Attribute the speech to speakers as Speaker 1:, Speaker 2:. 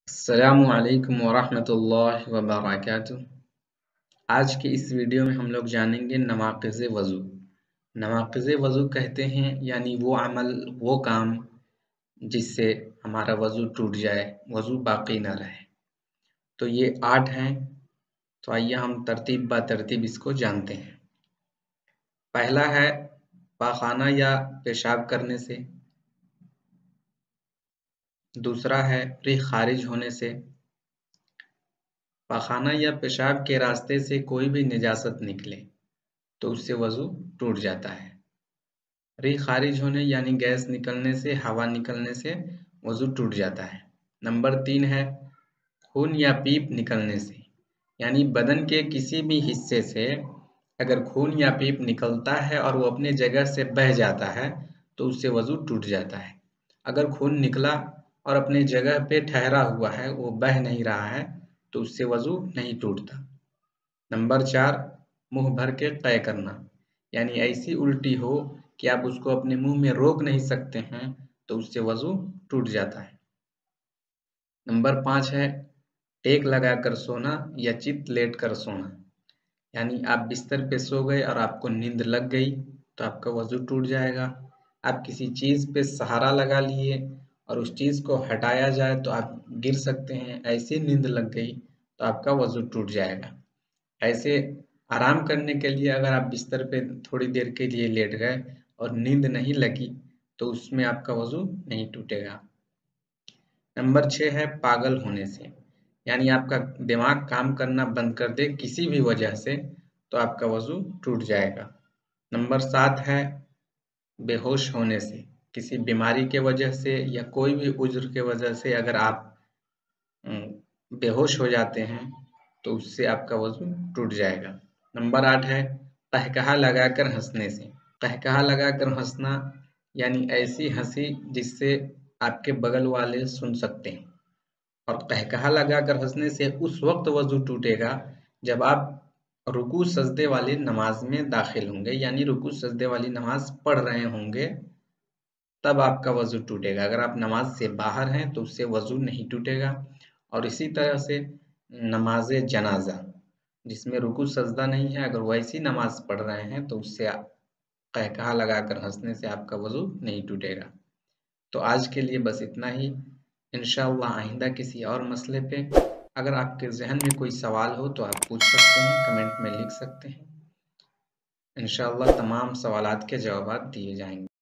Speaker 1: السلام علیکم ورحمۃ اللہ وبرکاتہ۔ آج کے اس ویڈیو میں ہم لوگ جانیں گے نواقض وضو۔ نواقض وضو کہتے ہیں یعنی وہ عمل، وہ کام جس سے ہمارا وضو ٹوٹ جائے، وضو باقی نہ رہے۔ تو یہ 8 ہیں، تو آئیے ہم ترتیب بہ ترتیب اس کو جانتے ہیں۔ پہلا ہے پاخانہ یا پیشاب کرنے سے، دوسرا ہے ریح خارج ہونے سے۔ پاخانہ یا پیشاب کے راستے سے کوئی بھی نجاست نکلے تو اس سے وضو ٹوٹ جاتا ہے۔ ریح خارج ہونے یعنی گیس نکلنے سے، ہوا نکلنے سے وضو ٹوٹ جاتا ہے۔ نمبر 3 ہے خون یا پیپ نکلنے سے، یعنی بدن کے کسی بھی حصے سے اگر خون یا پیپ نکلتا ہے اور وہ اپنے جگہ سے بہہ جاتا ہے تو اس سے وضو ٹوٹ جاتا ہے۔ اگر خون نکلا اور اپنے جگہ پہ ٹھہرا ہوا ہے، وہ بہہ نہیں رہا ہے تو اس سے وضو نہیں ٹوٹتا۔ نمبر 4 منہ بھر کے قے کرنا، یعنی ایسی الٹی ہو کہ آپ اس کو اپنے منہ میں روک نہیں سکتے ہیں تو اس سے وضو ٹوٹ جاتا ہے۔ نمبر 5 ہے ٹیک لگا کر سونا یا چت لیٹ کر سونا، یعنی آپ بستر پہ سو گئے اور آپ کو نیند لگ گئی تو آپ کا وضو ٹوٹ جائے گا۔ آپ کسی چیز پہ سہارا لگا لیے اور اس چیز کو ہٹایا جائے تو آپ گر سکتے ہیں، ایسی نیند لگ گئی تو آپ کا وضو ٹوٹ جائے گا۔ ایسے آرام کرنے کے لیے اگر آپ بستر پہ تھوڑی دیر کے لیے لیٹ گئے اور نیند نہیں لگی تو اس میں آپ کا وضو نہیں ٹوٹے گا۔ نمبر 6 ہے پاگل ہونے سے، یعنی آپ کا دماغ کام کرنا بند کر دے کسی بھی وجہ سے تو آپ کا وضو ٹوٹ جائے گا۔ نمبر 7 ہے بے ہوش ہونے سے، کسی بیماری کے وجہ سے یا کوئی بھی عذر کے وجہ سے اگر آپ بے ہوش ہو جاتے ہیں تو اس سے آپ کا وضو ٹوٹ جائے گا۔ نمبر 8 ہے قہقہا لگا کر ہنسنے سے۔ قہقہا لگا کر ہنسنا یعنی ایسی ہنسی جس سے آپ کے بغل والے سن سکتے ہیں، اور قہقہا لگا کر ہنسنے سے اس وقت وضو ٹوٹے گا جب آپ رکوع سجدے والی نماز میں داخل ہوں گے، یعنی رکوع سجدے والی نماز پڑھ رہے ہوں گے تب آپ کا وضو ٹوٹے گا۔ اگر آپ نماز سے باہر ہیں تو اس سے وضو نہیں ٹوٹے گا۔ اور اسی طرح سے نماز جنازہ جس میں رکوع سجدہ نہیں ہے، اگر ویسی نماز پڑھ رہے ہیں تو اس سے قہقہا لگا کر ہنسنے سے آپ کا وضو نہیں ٹوٹے گا۔ تو آج کے لیے بس اتنا ہی، انشاءاللہ آئندہ کسی اور مسئلے پہ اگر آپ کے ذہن میں کوئی سوال ہو تو آپ پوچھ سکتے ہیں، کمنٹ میں لکھ سکتے ہیں۔ انشاءاللہ تمام سوالات کے جوابات دیے جائیں گے۔